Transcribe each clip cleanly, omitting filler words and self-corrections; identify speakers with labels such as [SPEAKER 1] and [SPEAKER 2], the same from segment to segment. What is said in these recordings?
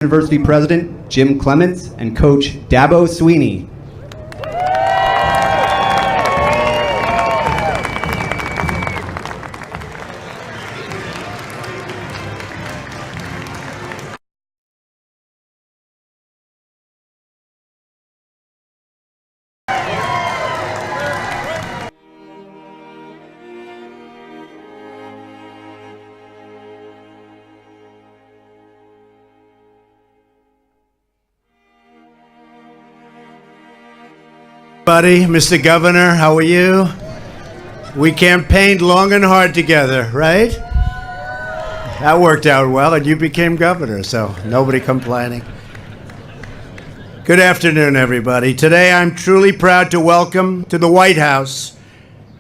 [SPEAKER 1] University President Jim Clements and Coach Dabo Sweeney.
[SPEAKER 2] Buddy, Mr. Governor, how are you? We campaigned long and hard together, right? That worked out well, and you became governor, so nobody complaining. Good afternoon, everybody. Today, I'm truly proud to welcome to the White House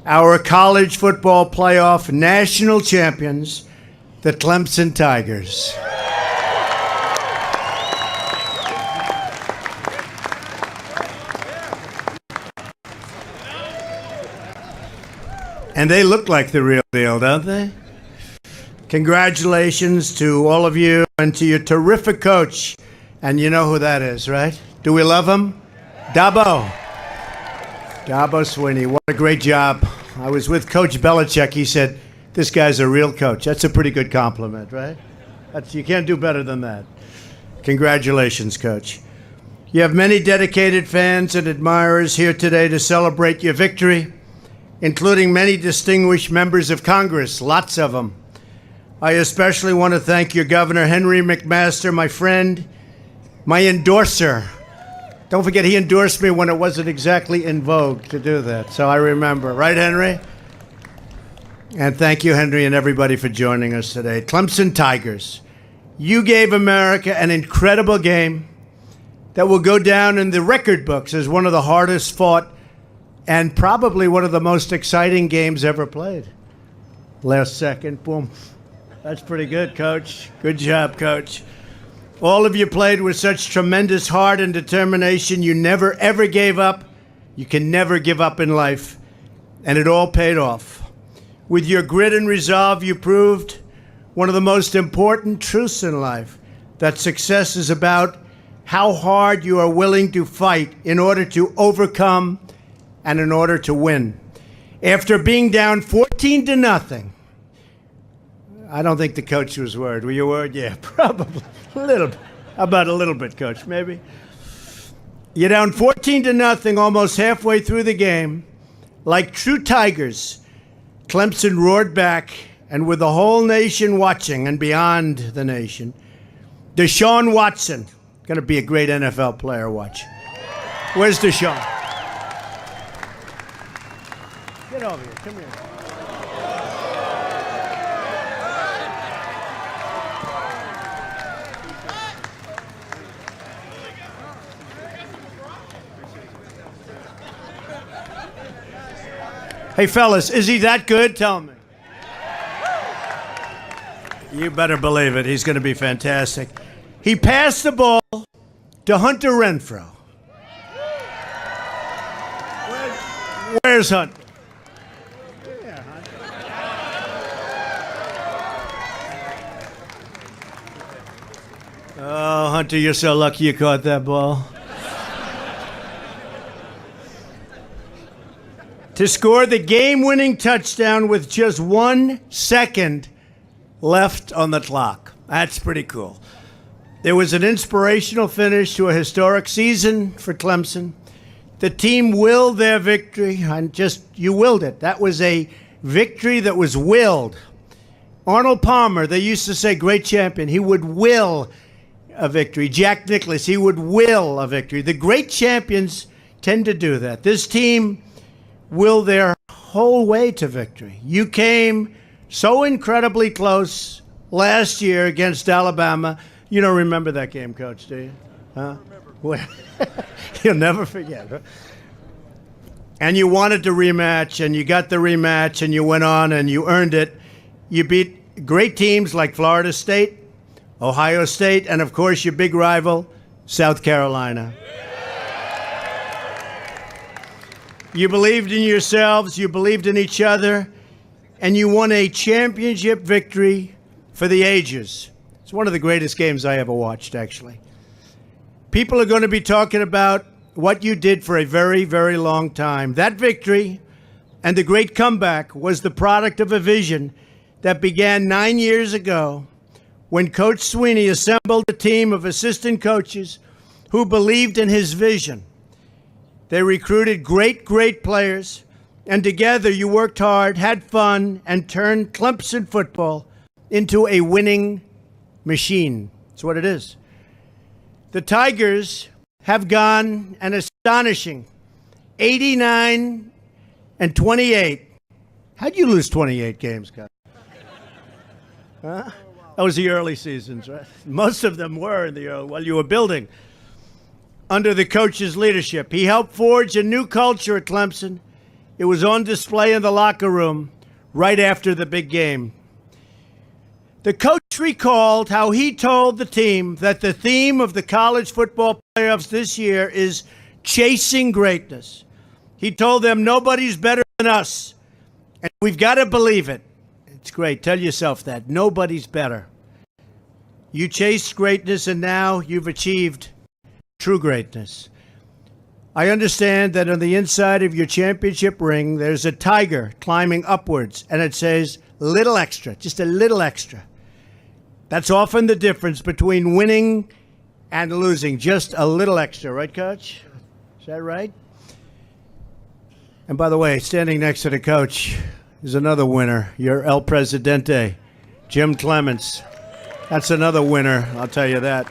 [SPEAKER 2] our college football playoff national champions, the Clemson Tigers. And they look like the real deal, don't they? Congratulations to all of you and to your terrific coach. And you know who that is, right? Do we love him? Dabo Sweeney, what a great job. I was with Coach Belichick. He said, this guy's a real coach. That's a pretty good compliment, right? You can't do better than that. Congratulations, Coach. You have many dedicated fans and admirers here today to celebrate your victory, including many distinguished members of Congress, lots of them. I especially want to thank your Governor, Henry McMaster, my friend, my endorser. Don't forget, he endorsed me when it wasn't exactly in vogue to do that, so I remember. Right, Henry? And thank you, Henry, and everybody for joining us today. Clemson Tigers, you gave America an incredible game that will go down in the record books as one of the hardest fought and probably one of the most exciting games ever played. Last second, boom. That's pretty good, Coach. Good job, Coach. All of you played with such tremendous heart and determination. You never, ever gave up. You can never give up in life. And it all paid off. With your grit and resolve, you proved one of the most important truths in life, that success is about how hard you are willing to fight in order to overcome and in order to win. After being down 14-0, I don't think the coach was worried. Were you worried? Yeah, probably. A little bit. How about a little bit, Coach, maybe? You're down 14-0 almost halfway through the game. Like true Tigers, Clemson roared back, and with the whole nation watching and beyond the nation, Deshaun Watson, going to be a great NFL player, watch. Where's Deshaun? Get over here. Come here. Hey, fellas, is he that good? Tell me. You better believe it. He's going to be fantastic. He passed the ball to Hunter Renfrow. Where's Hunter? Oh, Hunter, you're so lucky you caught that ball. To score the game-winning touchdown with just 1 second left on the clock. That's pretty cool. There was an inspirational finish to a historic season for Clemson. The team willed their victory, and you willed it. That was a victory that was willed. Arnold Palmer, they used to say, great champion, he would will a victory. Jack Nicklaus, he would will a victory. The great champions tend to do that. This team willed their whole way to victory. You came so incredibly close last year against Alabama. You don't remember that game, Coach, do you? Huh? Well, you'll never forget. Huh? And you wanted the rematch, and you got the rematch, and you went on, and you earned it. You beat great teams like Florida State, Ohio State, and, of course, your big rival, South Carolina. You believed in yourselves, you believed in each other, and you won a championship victory for the ages. It's one of the greatest games I ever watched, actually. People are going to be talking about what you did for a very, very long time. That victory and the great comeback was the product of a vision that began 9 years ago when Coach Sweeney assembled a team of assistant coaches who believed in his vision. They recruited great players, and together you worked hard, had fun, and turned Clemson football into a winning machine. That's what it is. The Tigers have gone an astonishing 89-28. How'd you lose 28 games, guys? Huh? That was the early seasons, right? Most of them were in the early, while you were building. Under the coach's leadership, he helped forge a new culture at Clemson. It was on display in the locker room right after the big game. The coach recalled how he told the team that the theme of the college football playoffs this year is chasing greatness. He told them nobody's better than us, and we've got to believe it. It's great. Tell yourself that. Nobody's better. You chased greatness, and now you've achieved true greatness. I understand that on the inside of your championship ring, there's a tiger climbing upwards, and it says, little extra, just a little extra. That's often the difference between winning and losing, just a little extra. Right, Coach? Is that right? And by the way, standing next to the coach is another winner, your El Presidente, Jim Clements. That's another winner, I'll tell you that.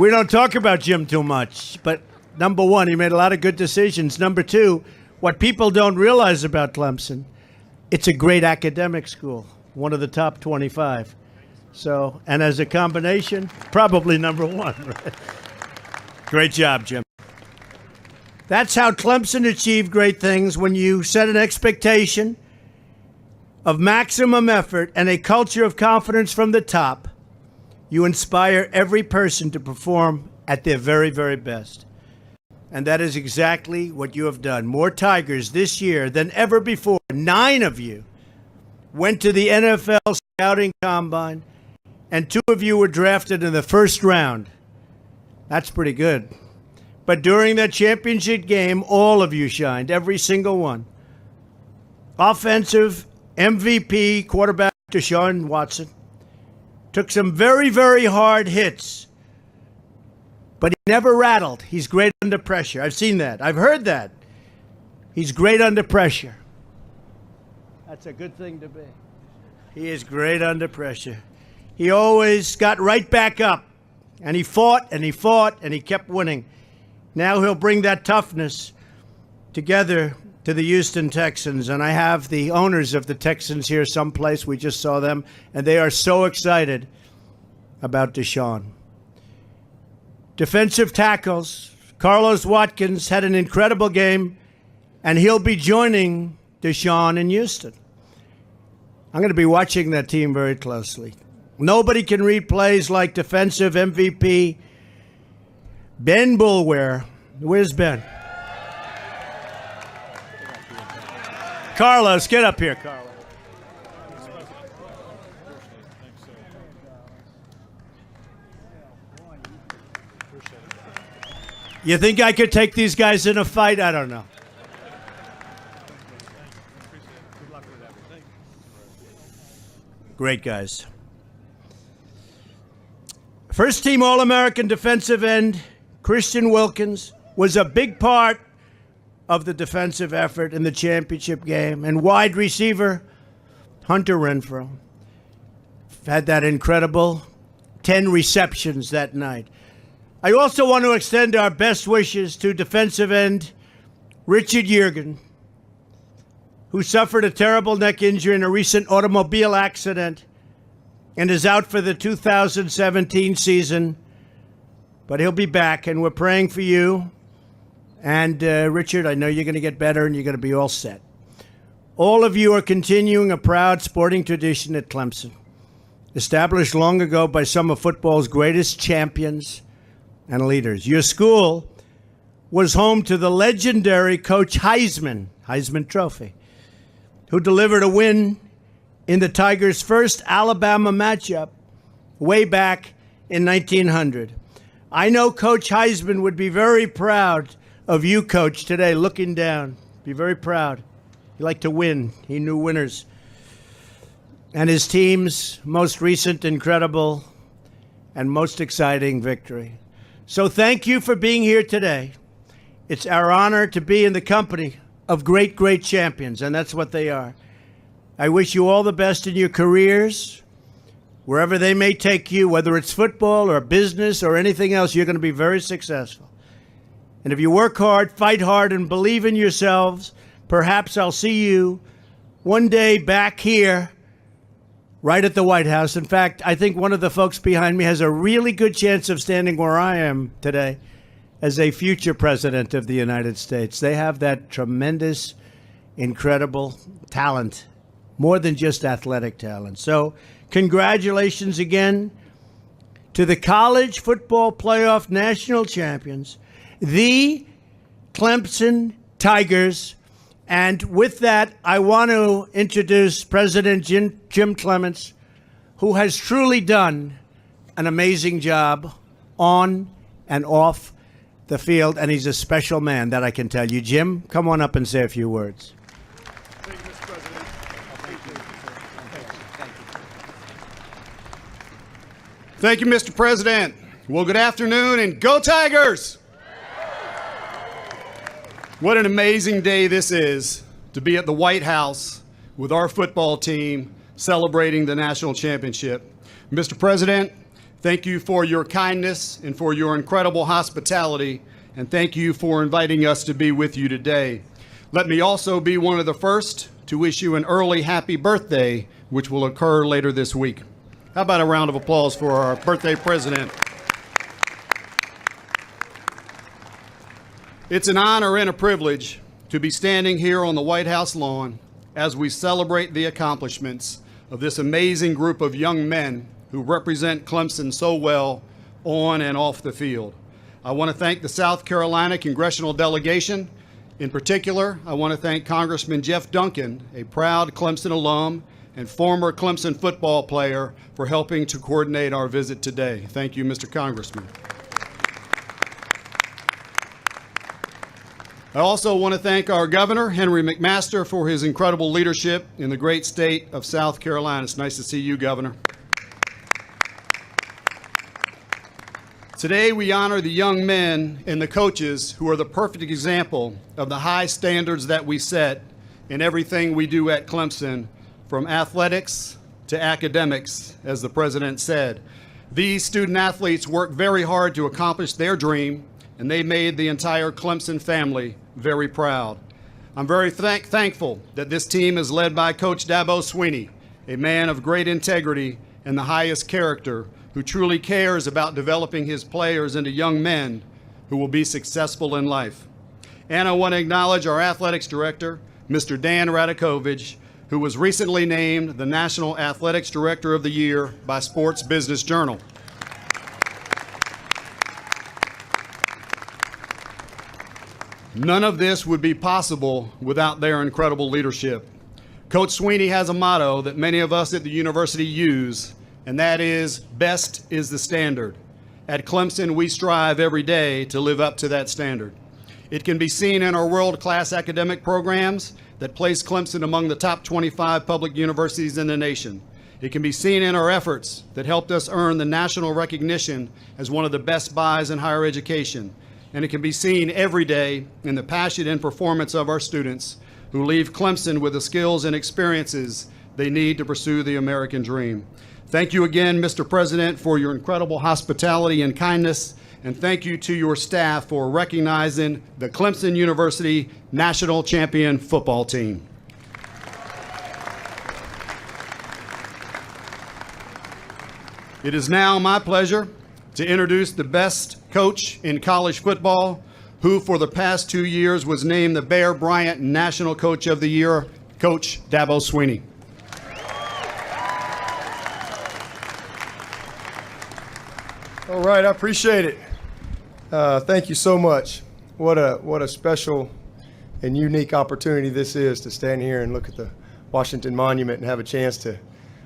[SPEAKER 2] We don't talk about Jim too much, but number one, he made a lot of good decisions. Number two, what people don't realize about Clemson, it's a great academic school, one of the top 25. So, and as a combination, probably number one. Right? Great job, Jim. That's how Clemson achieved great things, when you set an expectation of maximum effort and a culture of confidence from the top. You inspire every person to perform at their very, very best. And that is exactly what you have done. More Tigers this year than ever before. 9 of you went to the NFL Scouting Combine, and 2 of you were drafted in the first round. That's pretty good. But during that championship game, all of you shined, every single one. Offensive MVP quarterback Deshaun Watson took some very, very hard hits, but he never rattled. He's great under pressure. I've seen that. I've heard that. He's great under pressure. That's a good thing to be. He is great under pressure. He always got right back up, and he fought, and he fought, and he kept winning. Now he'll bring that toughness together to the Houston Texans, and I have the owners of the Texans here someplace. We just saw them, and they are so excited about Deshaun. Defensive tackles, Carlos Watkins had an incredible game, and he'll be joining Deshaun in Houston. I'm going to be watching that team very closely. Nobody can read plays like defensive MVP Ben Bulwer. Where's Ben? Carlos, get up here, Carlos. You think I could take these guys in a fight? I don't know. Great guys. First team All-American defensive end Christian Wilkins was a big part of the defensive effort in the championship game. And wide receiver Hunter Renfrow had that incredible 10 receptions that night. I also want to extend our best wishes to defensive end Richard Yergin, who suffered a terrible neck injury in a recent automobile accident and is out for the 2017 season. But he'll be back, and we're praying for you. And Richard, I know you're going to get better, and you're going to be all set. All of you are continuing a proud sporting tradition at Clemson, established long ago by some of football's greatest champions and leaders. Your school was home to the legendary Coach Heisman Trophy, who delivered a win in the Tigers' first Alabama matchup way back in 1900. I know Coach Heisman would be very proud of you, Coach, today, looking down. Be very proud. He liked to win. He knew winners. And his team's most recent incredible and most exciting victory. So thank you for being here today. It's our honor to be in the company of great, great champions, and that's what they are. I wish you all the best in your careers, wherever they may take you, whether it's football or business or anything else, you're going to be very successful. And if you work hard, fight hard, and believe in yourselves, perhaps I'll see you one day back here, right at the White House. In fact, I think one of the folks behind me has a really good chance of standing where I am today as a future president of the United States. They have that tremendous, incredible talent, more than just athletic talent. So congratulations again to the college football playoff national champions, the Clemson Tigers. And with that, I want to introduce President Jim Clements, who has truly done an amazing job on and off the field, and he's a special man, that I can tell you. Jim, come on up and say a few words.
[SPEAKER 3] Thank you, Mr. President. Thank you, Mr. President. Well, good afternoon, and go Tigers! What an amazing day this is to be at the White House with our football team celebrating the national championship. Mr. President, thank you for your kindness and for your incredible hospitality, and thank you for inviting us to be with you today. Let me also be one of the first to wish you an early happy birthday, which will occur later this week. How about a round of applause for our birthday president? It's an honor and a privilege to be standing here on the White House lawn as we celebrate the accomplishments of this amazing group of young men who represent Clemson so well on and off the field. I want to thank the South Carolina congressional delegation. In particular, I want to thank Congressman Jeff Duncan, a proud Clemson alum and former Clemson football player, for helping to coordinate our visit today. Thank you, Mr. Congressman. I also want to thank our governor, Henry McMaster, for his incredible leadership in the great state of South Carolina. It's nice to see you, Governor. Today, we honor the young men and the coaches who are the perfect example of the high standards that we set in everything we do at Clemson, from athletics to academics, as the president said. These student athletes work very hard to accomplish their dream, and they made the entire Clemson family very proud. I'm very thankful that this team is led by Coach Dabo Swinney, a man of great integrity and the highest character, who truly cares about developing his players into young men who will be successful in life. And I want to acknowledge our athletics director, Mr. Dan Radakovich, who was recently named the National Athletics Director of the Year by Sports Business Journal. None of this would be possible without their incredible leadership. Coach Swinney has a motto that many of us at the university use, and that is, best is the standard. At Clemson, we strive every day to live up to that standard. It can be seen in our world-class academic programs that place Clemson among the top 25 public universities in the nation. It can be seen in our efforts that helped us earn the national recognition as one of the best buys in higher education. And it can be seen every day in the passion and performance of our students who leave Clemson with the skills and experiences they need to pursue the American dream. Thank you again, Mr. President, for your incredible hospitality and kindness, and thank you to your staff for recognizing the Clemson University National Champion Football Team. It is now my pleasure to introduce the best coach in college football, who for the past 2 years was named the Bear Bryant National Coach of the Year, Coach Dabo Swinney.
[SPEAKER 4] All right, I appreciate it. Thank you so much. What a special and unique opportunity this is to stand here and look at the Washington Monument and have a chance to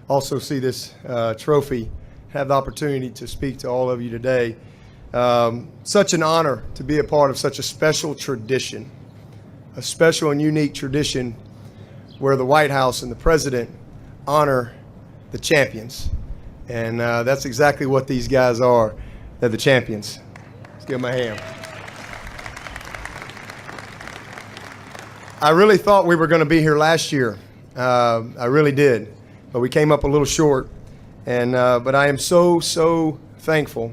[SPEAKER 4] also see this trophy, have the opportunity to speak to all of you today. Such an honor to be a part of such a special tradition, a special and unique tradition where the White House and the President honor the champions. And that's exactly what these guys are. They're the champions. Let's give them a hand. I really thought we were going to be here last year. I really did. But we came up a little short. And but I am so thankful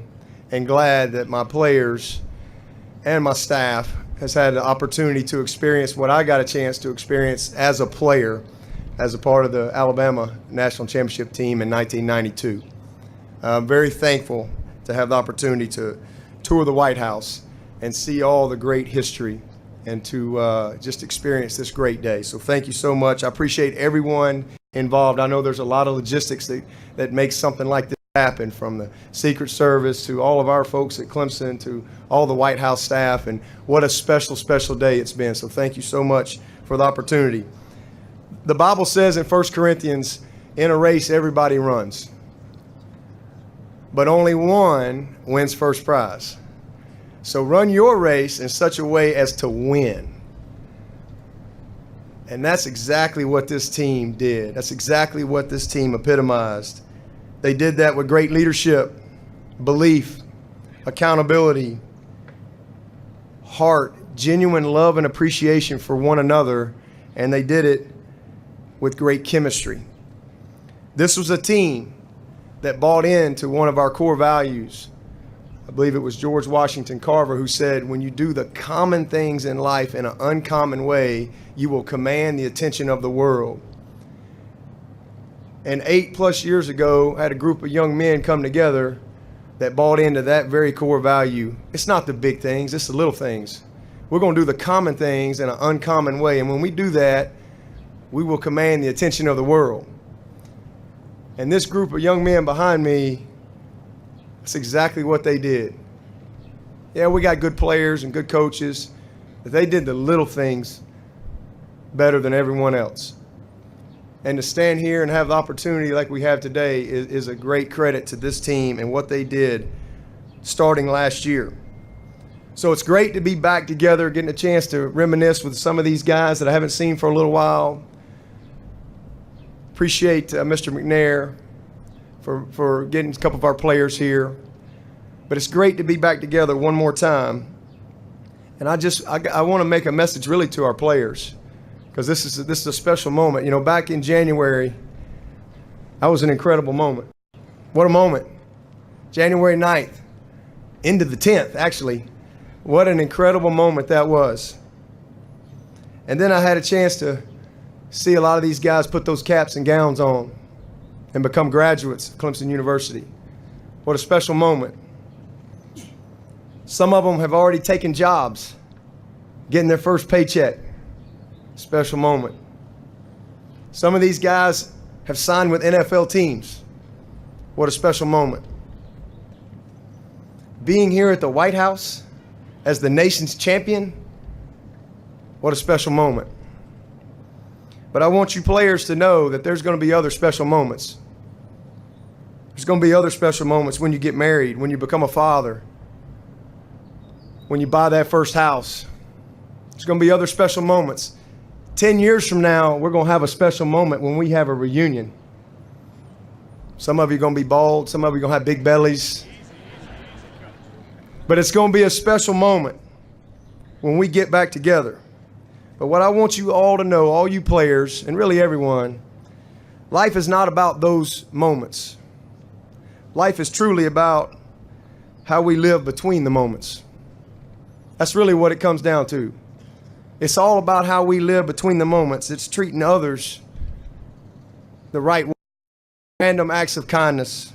[SPEAKER 4] and glad that my players and my staff has had the opportunity to experience what I got a chance to experience as a player, as a part of the Alabama National Championship team in 1992. I'm very thankful to have the opportunity to tour the White House and see all the great history and to just experience this great day. So thank you so much. I appreciate everyone involved. I know there's a lot of logistics that makes something like this happen, from the Secret Service to all of our folks at Clemson to all the White House staff, and what a special day it's been. So thank you so much for the opportunity. The Bible says in 1 Corinthians, in a race everybody runs, but only one wins first prize. So run your race in such a way as to win. And that's exactly what this team did. That's exactly what this team epitomized. They did that with great leadership, belief, accountability, heart, genuine love and appreciation for one another, and they did it with great chemistry. This was a team that bought into one of our core values. I believe it was George Washington Carver who said, when you do the common things in life in an uncommon way, you will command the attention of the world. And 8+ years ago, I had a group of young men come together that bought into that very core value. It's not the big things, it's the little things. We're going to do the common things in an uncommon way. And when we do that, we will command the attention of the world. And this group of young men behind me, that's exactly what they did. Yeah, we got good players and good coaches, but they did the little things better than everyone else. And to stand here and have the opportunity like we have today is a great credit to this team and what they did starting last year. So it's great to be back together, getting a chance to reminisce with some of these guys that I haven't seen for a little while. Appreciate Mr. McNair for getting a couple of our players here. But it's great to be back together one more time. And I want to make a message really to our players, because this is a special moment. You know, back in January, that was an incredible moment. What a moment. January 9th, into the 10th, actually. What an incredible moment that was. And then I had a chance to see a lot of these guys put those caps and gowns on and become graduates of Clemson University. What a special moment. Some of them have already taken jobs, getting their first paycheck. Special moment. Some of these guys have signed with NFL teams. What a special moment. Being here at the White House as the nation's champion, what a special moment. But I want you players to know that there's going to be other special moments. There's going to be other special moments when you get married, when you become a father, when you buy that first house. There's going to be other special moments. 10 years from now, we're going to have a special moment when we have a reunion. Some of you are going to be bald. Some of you are going to have big bellies. But it's going to be a special moment when we get back together. But what I want you all to know, all you players, and really everyone, life is not about those moments. Life is truly about how we live between the moments. That's really what it comes down to. It's all about how we live between the moments. It's treating others the right way, random acts of kindness.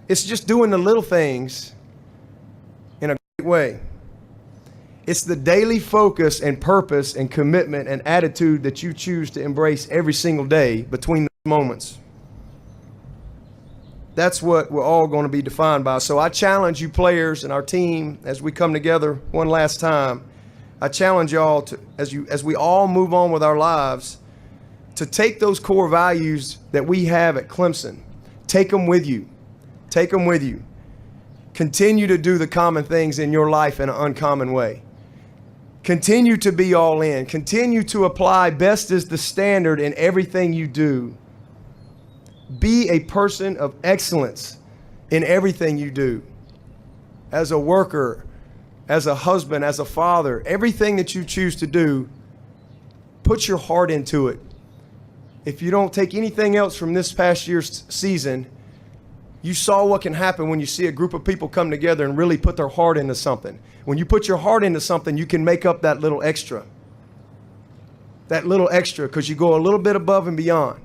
[SPEAKER 4] It's just doing the little things in a great way. It's the daily focus and purpose and commitment and attitude that you choose to embrace every single day between those moments. That's what we're all going to be defined by. So I challenge you players and our team as we come together one last time. I challenge y'all to, as we all move on with our lives, to take those core values that we have at Clemson, take them with you. Take them with you. Continue to do the common things in your life in an uncommon way. Continue to be all in. Continue to apply best is the standard in everything you do. Be a person of excellence in everything you do. As a worker, as a husband, as a father, everything that you choose to do, put your heart into it. If you don't take anything else from this past year's season, you saw what can happen when you see a group of people come together and really put their heart into something. When you put your heart into something, you can make up that little extra. That little extra, because you go a little bit above and beyond.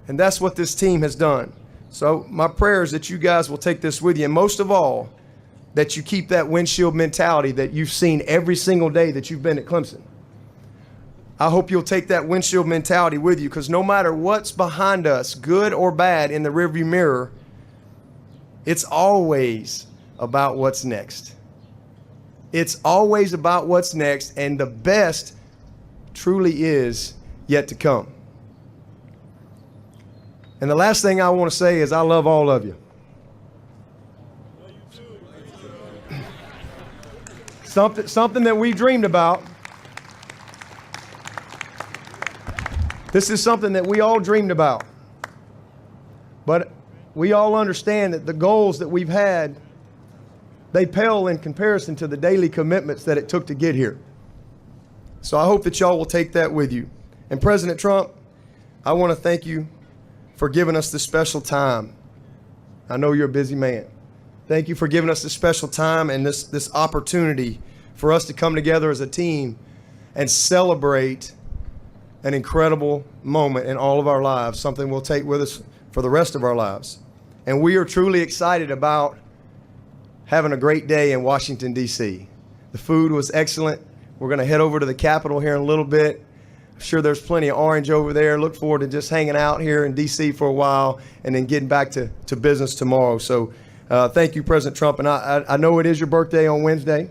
[SPEAKER 4] And that's what this team has done. So my prayer is that you guys will take this with you. And most of all, that you keep that windshield mentality that you've seen every single day that you've been at Clemson. I hope you'll take that windshield mentality with you, because no matter what's behind us, good or bad, in the rearview mirror, it's always about what's next. It's always about what's next, and the best truly is yet to come. And the last thing I want to say is I love all of you. Something that we dreamed about. This is something that we all dreamed about. But we all understand that the goals that we've had, they pale in comparison to the daily commitments that it took to get here. So I hope that y'all will take that with you. And President Trump, I want to thank you for giving us this special time. I know you're a busy man. Thank you for giving us this special time and this opportunity for us to come together as a team and celebrate an incredible moment in all of our lives, something we'll take with us for the rest of our lives. And we are truly excited about having a great day in Washington, D.C. The food was excellent. We're going to head over to the Capitol here in a little bit. I'm sure there's plenty of orange over there. Look forward to just hanging out here in D.C. for a while and then getting back to business tomorrow. So thank you, President Trump. And I know it is your birthday on Wednesday.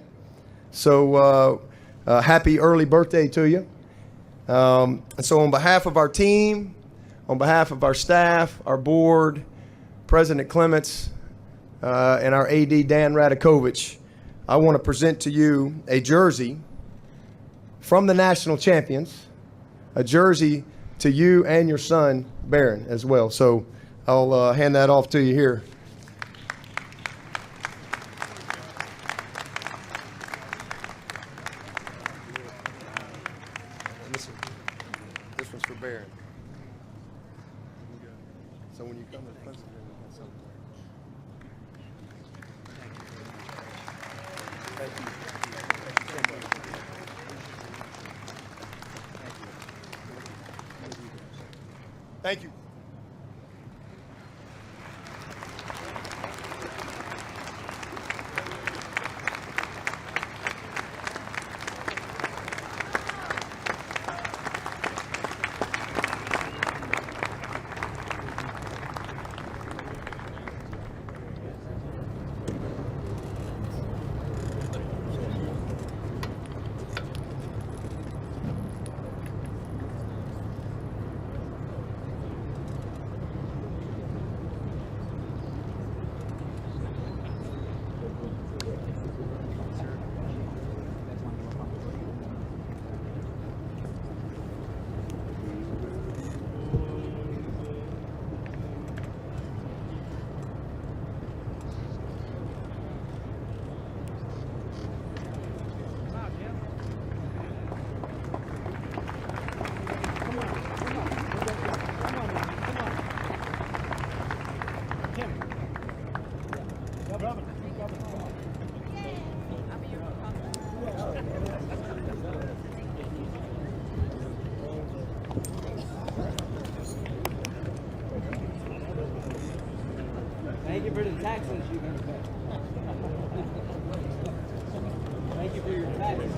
[SPEAKER 4] So happy early birthday to you. And so on behalf of our team, on behalf of our staff, our board, President Clements, and our AD, Dan Radakovich, I want to present to you a jersey from the national champions, a jersey to you and your son, Barron, as well. So I'll hand that off to you here. This one's for Barron. So when you come to Clemson, we'll have something. Thank you. Thank you.
[SPEAKER 5] Thank you for the taxes you're going to pay. Thank you for your taxes.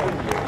[SPEAKER 5] Thank you.